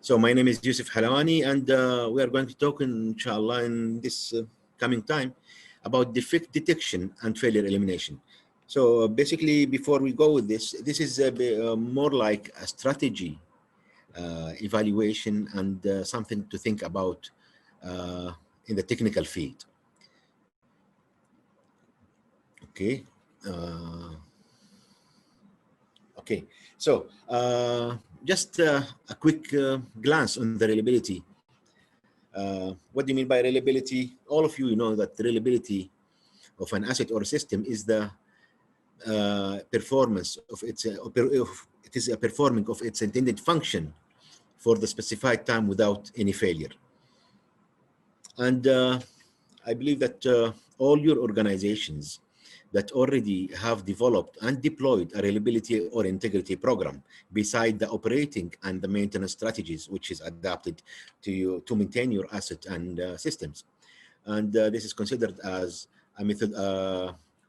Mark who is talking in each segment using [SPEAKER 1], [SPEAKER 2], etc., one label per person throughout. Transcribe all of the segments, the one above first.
[SPEAKER 1] So my name is Yousef Halawani, and we are going to talk, inshallah, in this coming time about defect detection and failure elimination. So basically, before we go with this is more like a strategy evaluation and something to think about in the technical field. Okay. Okay. So just a quick glance on the reliability. What do you mean by reliability? All of you know that the reliability of an asset or system is the performance of its it is a performing of its intended function for the specified time without any failure. And I believe that all your organizations that already have developed and deployed a reliability or integrity program beside the operating and the maintenance strategies, which is adapted to you to maintain your asset and systems. And this is considered as a method,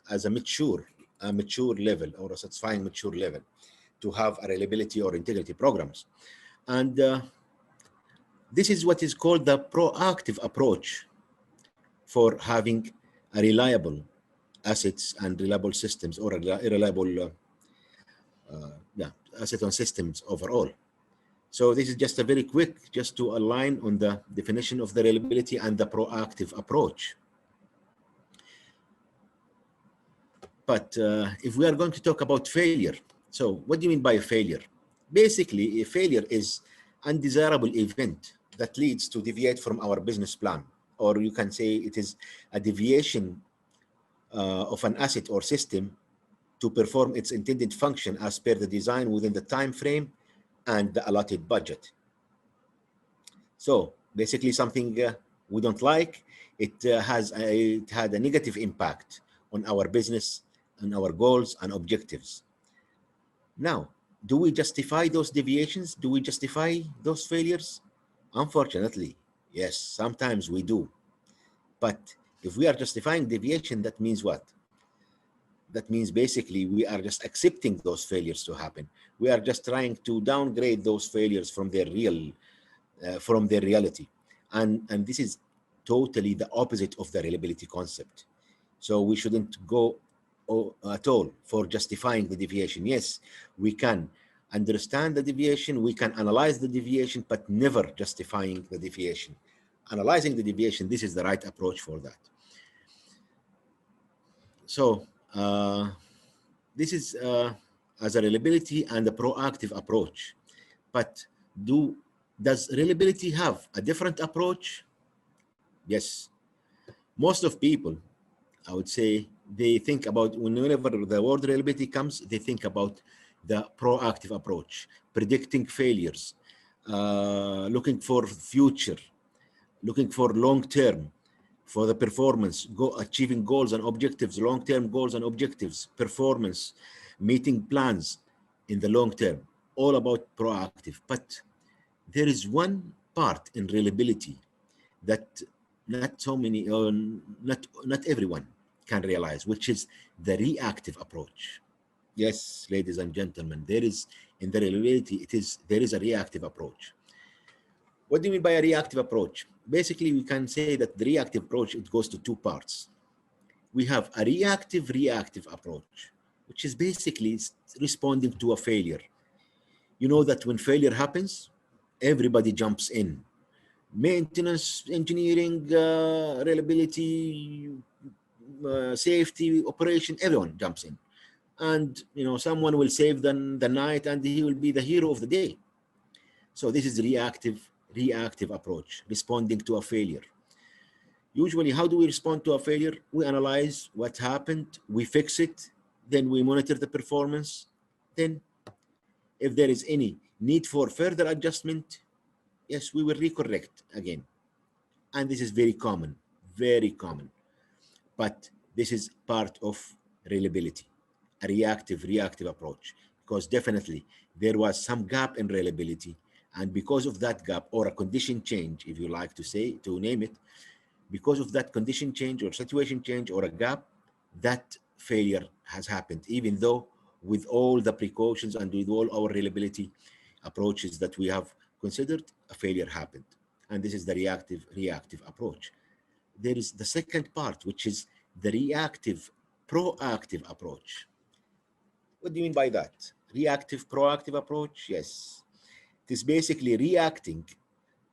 [SPEAKER 1] as a mature level or a satisfying mature level to have a reliability or integrity programs. And this is what is called the proactive approach for having a reliable assets and reliable systems, or a reliable asset on systems overall. So this is just a very quick, just to align on the definition of the reliability and the proactive approach. But if we are going to talk about failure, so what do you mean by a failure? Basically, a failure is undesirable event that leads to deviate from our business plan, or you can say it is a deviation of an asset or system to perform its intended function as per the design within the time frame and the allotted budget. So basically something we don't like, it had a negative impact on our business and our goals and objectives. Now, do we justify those deviations? Do we justify those failures? Unfortunately, yes, sometimes we do. But if we are justifying deviation, that means what? That means basically we are just accepting those failures to happen. We are just trying to downgrade those failures from their reality. And this is totally the opposite of the reliability concept. So we shouldn't go at all for justifying the deviation. Yes, we can understand the deviation, we can analyze the deviation, but never justifying the deviation. Analyzing the deviation, this is the right approach for that. So this is as a reliability and a proactive approach. But does reliability have a different approach? Yes. Most of people, I would say, they think about, whenever the word reliability comes, they think about the proactive approach, predicting failures, looking for future, looking for long-term, for the performance, achieving goals and objectives, long-term goals and objectives, performance, meeting plans in the long term, all about proactive. But there is one part in reliability that not so many, not everyone can realize, which is the reactive approach. Yes, ladies and gentlemen, there is, in the reliability, there is a reactive approach. What do you mean by a reactive approach? Basically, we can say that the reactive approach, it goes to two parts. We have a reactive approach, which is basically responding to a failure. You know that when failure happens, everybody jumps in. Maintenance, engineering, reliability, safety, operation, everyone jumps in. And someone will save the night, and he will be the hero of the day. So this is reactive approach, responding to a failure. Usually, how do we respond to a failure? We analyze what happened, we fix it, then we monitor the performance. Then if there is any need for further adjustment, yes, we will recorrect again. And this is very common, very common. But this is part of reliability, a reactive approach, because definitely there was some gap in reliability. And because of that gap, or a condition change, if you like to name it, because of that condition change or situation change or a gap, that failure has happened, even though with all the precautions and with all our reliability approaches that we have considered, a failure happened. And this is the reactive approach. There is the second part, which is the reactive proactive approach. What do you mean by that? Reactive proactive approach? Yes. It is basically reacting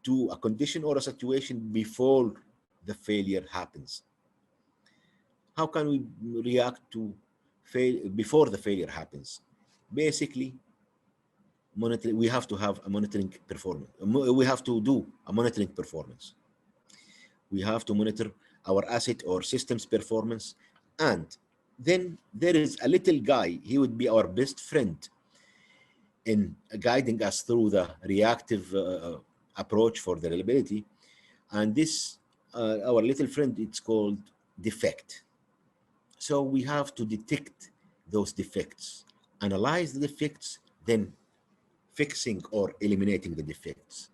[SPEAKER 1] to a condition or a situation before the failure happens. How can we react to fail before the failure happens? Basically, monitoring, we have to have a monitoring performance. We have to do a monitoring performance. We have to monitor our asset or systems performance. And then there is a little guy, he would be our best friend in guiding us through the reactive approach for the reliability. And this, our little friend, it's called defect. So we have to detect those defects, analyze the defects, then fixing or eliminating the defects.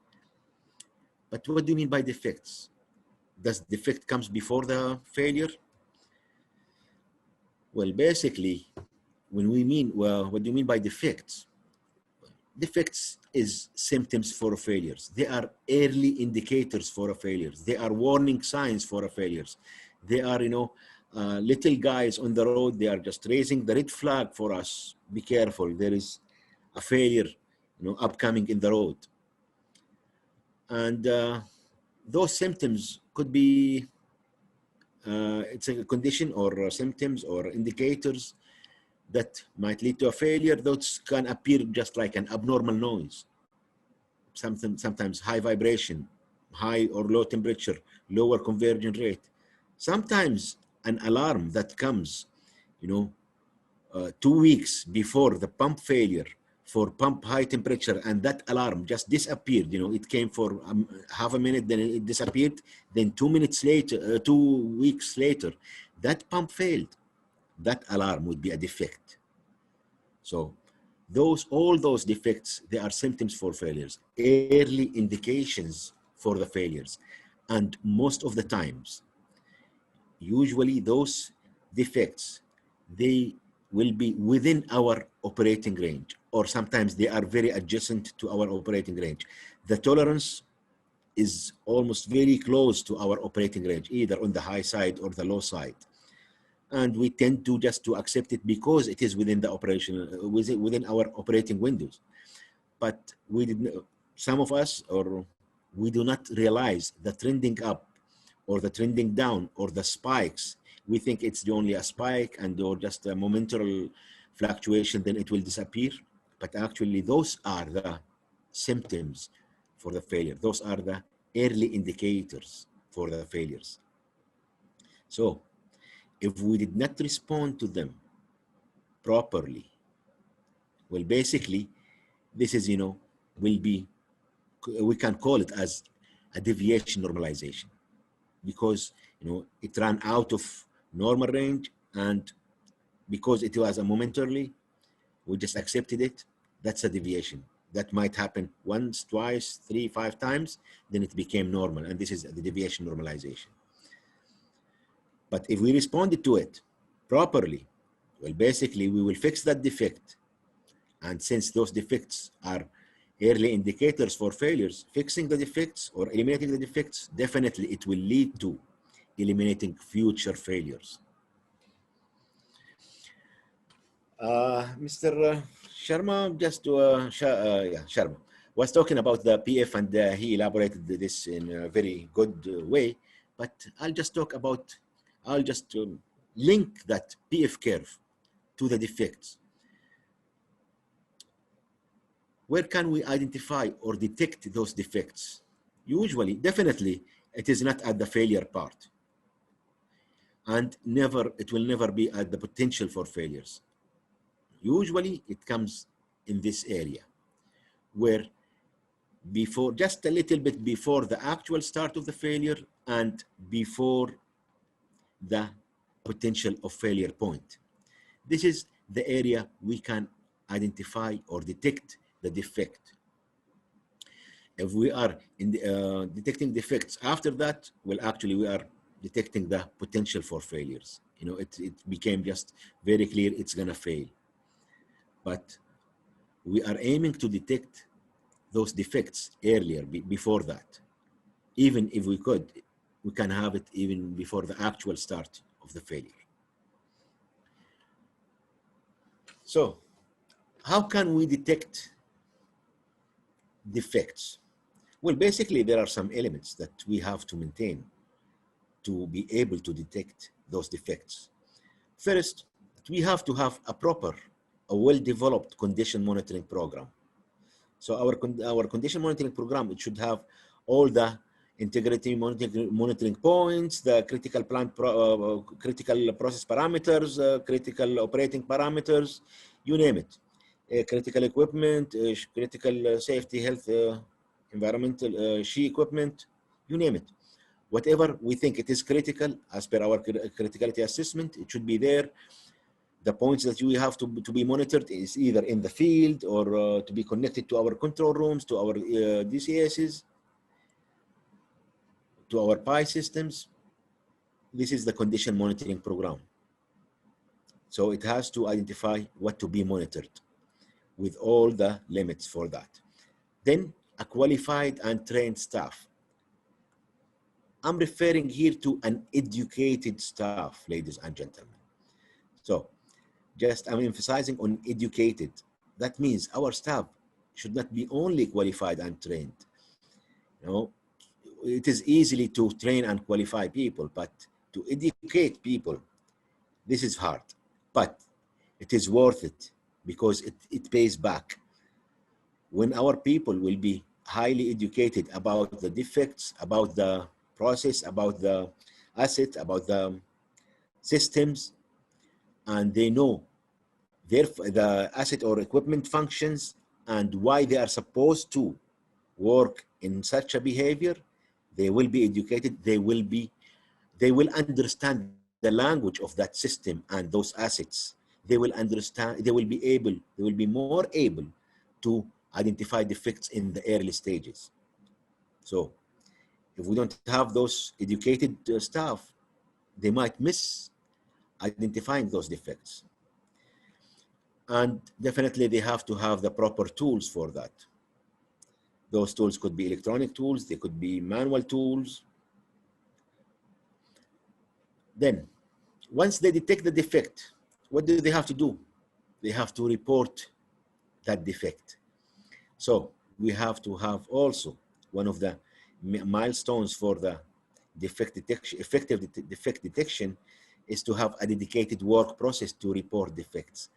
[SPEAKER 1] But what do you mean by defects? Does defect comes before the failure? Well, basically, when we mean, well, what do you mean by defects? Defects is symptoms for failures. They are early indicators for failures. They are warning signs for failures. They are, little guys on the road. They are just raising the red flag for us. Be careful. There is a failure, upcoming in the road. And those symptoms could be, it's a condition or symptoms or indicators that might lead to a failure. Those can appear just like an abnormal noise. Sometimes high vibration, high or low temperature, lower conversion rate. Sometimes an alarm that comes, 2 weeks before the pump failure for pump high temperature, and that alarm just disappeared. It came for half a minute, then it disappeared. Then 2 minutes later, 2 weeks later, that pump failed. That alarm would be a defect. So all those defects, they are symptoms for failures, early indications for the failures. And most of the times, usually those defects, they will be within our operating range, or sometimes they are very adjacent to our operating range. The tolerance is almost very close to our operating range, either on the high side or the low side. And we tend to just to accept it because it is within the within our operating windows. But some of us, or we do not realize the trending up or the trending down or the spikes. We think it's only a spike or just a momentary fluctuation, then it will disappear. But actually, those are the symptoms for the failure. Those are the early indicators for the failures. So if we did not respond to them properly, well, basically, this is, we can call it as a deviation normalization, because, it ran out of normal range, and because it was a momentarily, we just accepted it. That's a deviation. That might happen once, twice, 3, 5 times, then it became normal, and this is the deviation normalization. But if we responded to it properly, well, basically, we will fix that defect. And since those defects are early indicators for failures, fixing the defects or eliminating the defects, definitely it will lead to eliminating future failures. Mr. Sharma, Sharma was talking about the PF, and he elaborated this in a very good way. But I'll just link that PF curve to the defects. Where can we identify or detect those defects? Usually, definitely, it is not at the failure part. And it will never be at the potential for failures. Usually, it comes in this area, where just a little bit before the actual start of the failure and before the potential of failure point. This is the area we can identify or detect the defect. If we are detecting defects after that, well, actually we are detecting the potential for failures. It became just very clear it's gonna fail. But we are aiming to detect those defects earlier, before that. Even if we could, we can have it even before the actual start of the failure. So how can we detect defects? Well, basically, there are some elements that we have to maintain to be able to detect those defects. First, we have to have a well-developed condition monitoring program. So our condition monitoring program, it should have all the integrity monitoring points, the critical critical process parameters, critical operating parameters, you name it. Critical equipment, critical safety, health, environmental, SHE equipment, you name it. Whatever we think it is critical as per our criticality assessment, it should be there. The points that you have to be monitored is either in the field or to be connected to our control rooms, to our DCSs, to our PI systems. This is the condition monitoring program. So it has to identify what to be monitored with all the limits for that. Then a qualified and trained staff. I'm referring here to an educated staff, ladies and gentlemen. So I'm emphasizing on educated. That means our staff should not be only qualified and trained. You know, it is easily to train and qualify people, but to educate people, this is hard, but it is worth it because it pays back. When our people will be highly educated about the defects, about the process, about the asset, about the systems, and they know the asset or equipment functions and why they are supposed to work in such a behavior, they will be educated, they will understand the language of that system and those assets. They will understand, they will be more able to identify defects in the early stages. So if we don't have those educated staff, they might miss identifying those defects. And definitely they have to have the proper tools for that. Those tools could be electronic tools, they could be manual tools. Then, once they detect the defect, what do they have to do? They have to report that defect. So we have to have also one of the milestones for the defect detection, effective defect detection, is to have a dedicated work process to report defects.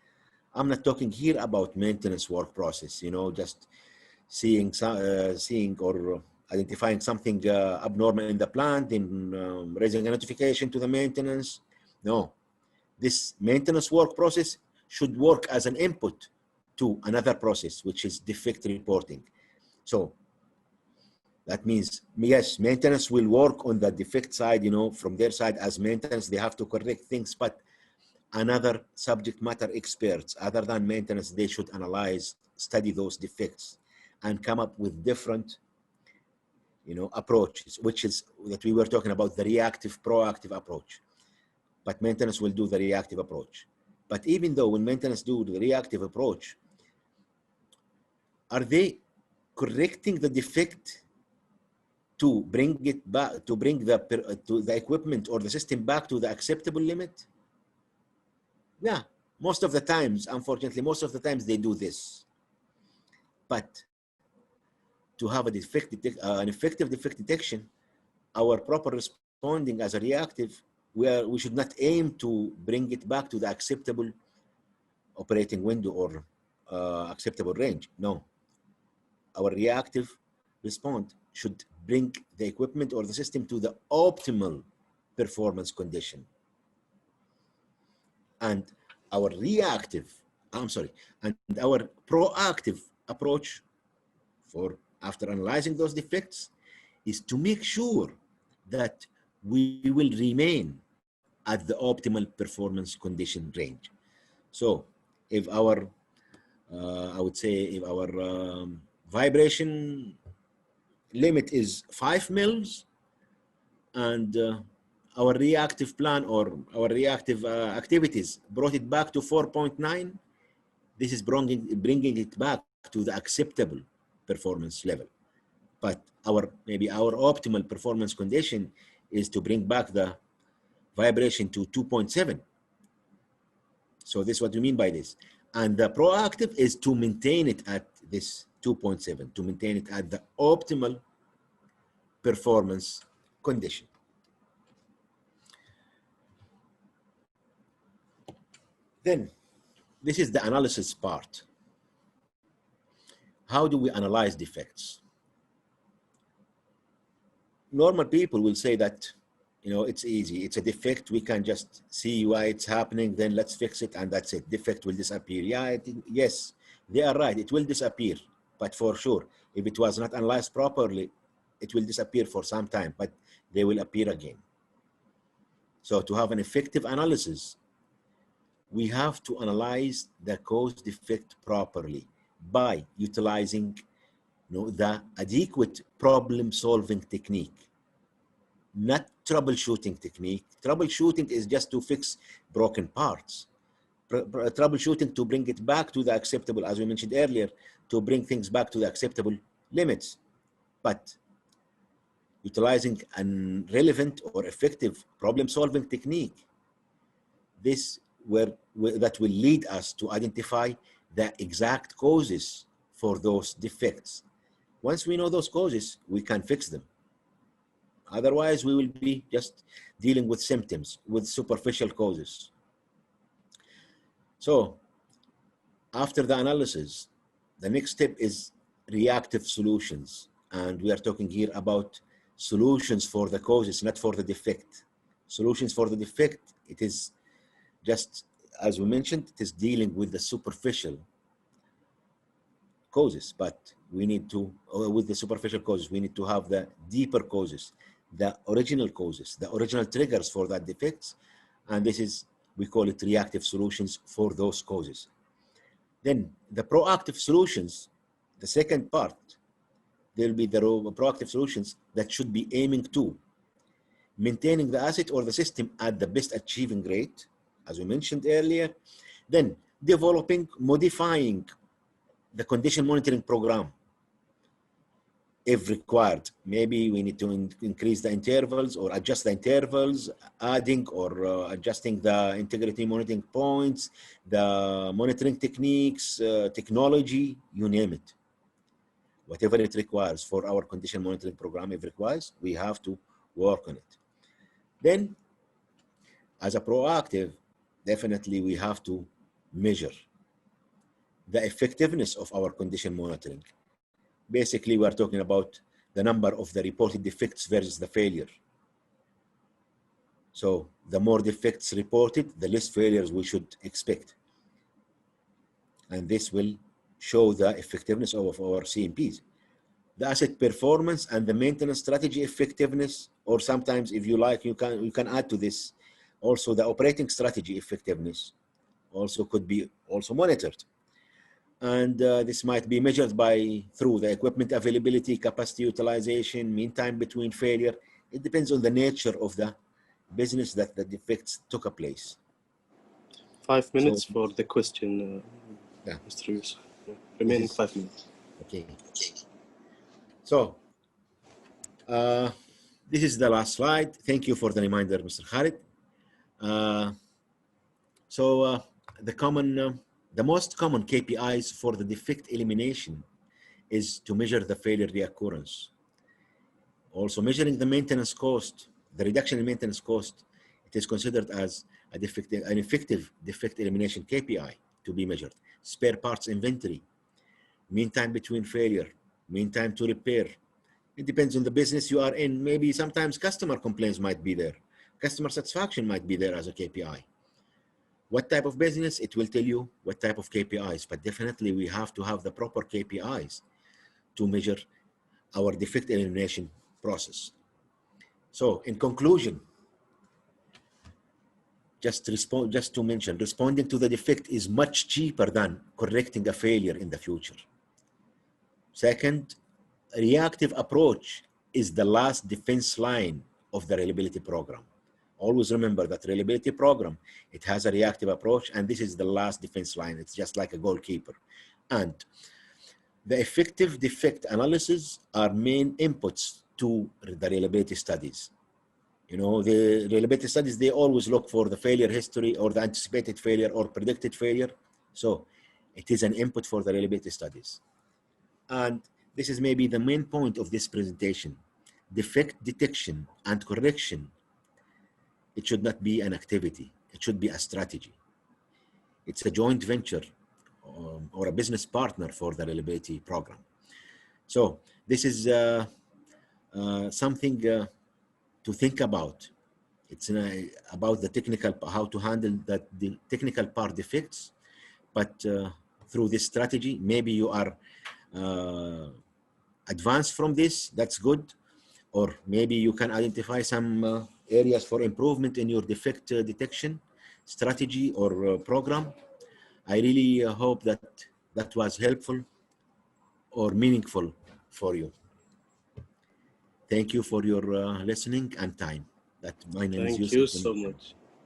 [SPEAKER 1] I'm not talking here about maintenance work process, you know, just seeing or identifying something abnormal in the plant and raising a notification to the maintenance. No, this maintenance work process should work as an input to another process, which is defect reporting. So that means, yes, maintenance will work on the defect side, you know, from their side as maintenance, they have to correct things, but another subject matter experts other than maintenance, they should analyze, study those defects and come up with different, you know, approaches, which is that we were talking about, the reactive, proactive approach. But maintenance will do the reactive approach. But even though when maintenance do the reactive approach, are they correcting the defect to bring it back, to bring the equipment or the system back to the acceptable limit? Yeah, most of the times, unfortunately, most of the times they do this. But to have an effective defect detection, our proper responding as a reactive, we should not aim to bring it back to the acceptable operating window or acceptable range. No, our reactive response should bring the equipment or the system to the optimal performance condition. And our our proactive approach for after analyzing those defects is to make sure that we will remain at the optimal performance condition range. So if our, I would say, if our vibration limit is 5 mils and our reactive plan or our reactive activities brought it back to 4.9, this is bringing it back to the acceptable performance level. But maybe our optimal performance condition is to bring back the vibration to 2.7. So this is what we mean by this. And the proactive is to maintain it at this 2.7, to maintain it at the optimal performance condition. Then, this is the analysis part. How do we analyze defects? Normal people will say that, it's easy. It's a defect. We can just see why it's happening. Then let's fix it, and that's it. Defect will disappear. Yeah, yes, they are right. It will disappear, but for sure, if it was not analyzed properly, it will disappear for some time, but they will appear again. So to have an effective analysis, we have to analyze the cause defect properly by utilizing the adequate problem-solving technique, not troubleshooting technique. Troubleshooting is just to fix broken parts. Troubleshooting to bring it back to the acceptable, as we mentioned earlier, to bring things back to the acceptable limits. But utilizing a relevant or effective problem-solving technique, that will lead us to identify the exact causes for those defects. Once we know those causes, we can fix them. Otherwise, we will be just dealing with symptoms, with superficial causes. So, after the analysis, the next step is reactive solutions. And we are talking here about solutions for the causes, not for the defect. Solutions for the defect, it is just, as we mentioned, it is dealing with the superficial causes, but we need to, with the superficial causes, we need to have the deeper causes, the original causes, the original triggers for that defects. And this is, we call it reactive solutions for those causes. Then the proactive solutions, the second part, there will be the proactive solutions that should be aiming to maintaining the asset or the system at the best achieving rate, as we mentioned earlier. Then developing, modifying the condition monitoring program if required. Maybe we need to increase the intervals or adjust the intervals, adding or adjusting the integrity monitoring points, the monitoring techniques, technology, you name it. Whatever it requires for our condition monitoring program, if requires, we have to work on it. Then, as a proactive, definitely we have to measure the effectiveness of our condition monitoring. Basically, we are talking about the number of the reported defects versus the failure. So the more defects reported, the less failures we should expect. And this will show the effectiveness of our CMPs. The asset performance and the maintenance strategy effectiveness, or sometimes if you like, you can add to this also the operating strategy effectiveness also could be also monitored. And this might be measured through the equipment availability, capacity utilization, mean time between failure. It depends on the nature of the business that the defects took place.
[SPEAKER 2] 5 minutes for the question,
[SPEAKER 1] yeah.
[SPEAKER 2] Mr. Yousef. Remaining 5 minutes.
[SPEAKER 1] Okay. So, this is the last slide. Thank you for the reminder, Mr. Khalid. The most common KPIs for the defect elimination is to measure the failure reoccurrence. Also measuring the maintenance cost, the reduction in maintenance cost, it is considered as an effective defect elimination KPI to be measured. Spare parts inventory, mean time between failure, mean time to repair. It depends on the business you are in. Maybe sometimes customer complaints might be there. Customer satisfaction might be there as a KPI. What type of business, it will tell you what type of KPIs, but definitely we have to have the proper KPIs to measure our defect elimination process. So in conclusion, just to mention, responding to the defect is much cheaper than correcting a failure in the future. Second, a reactive approach is the last defense line of the reliability program. Always remember that reliability program, it has a reactive approach, and this is the last defense line. It's just like a goalkeeper. And The effective defect analysis are main inputs to the reliability studies. You know, the reliability studies, they always look for the failure history or the anticipated failure or predicted failure. So it is an input for the reliability studies. And this is maybe the main point of this presentation. Defect detection and correction, it should not be an activity. It should be a strategy. It's a joint venture or a business partner for the reliability program. So this is something to think about. It's about the technical, how to handle the technical part defects, but through this strategy, maybe you are advanced from this, that's good, or maybe you can identify some areas for improvement in your defect detection strategy or program. I really hope that that was helpful or meaningful for you. Thank you for your listening and time. My name is
[SPEAKER 2] Thank
[SPEAKER 1] Yousef.
[SPEAKER 2] you so much.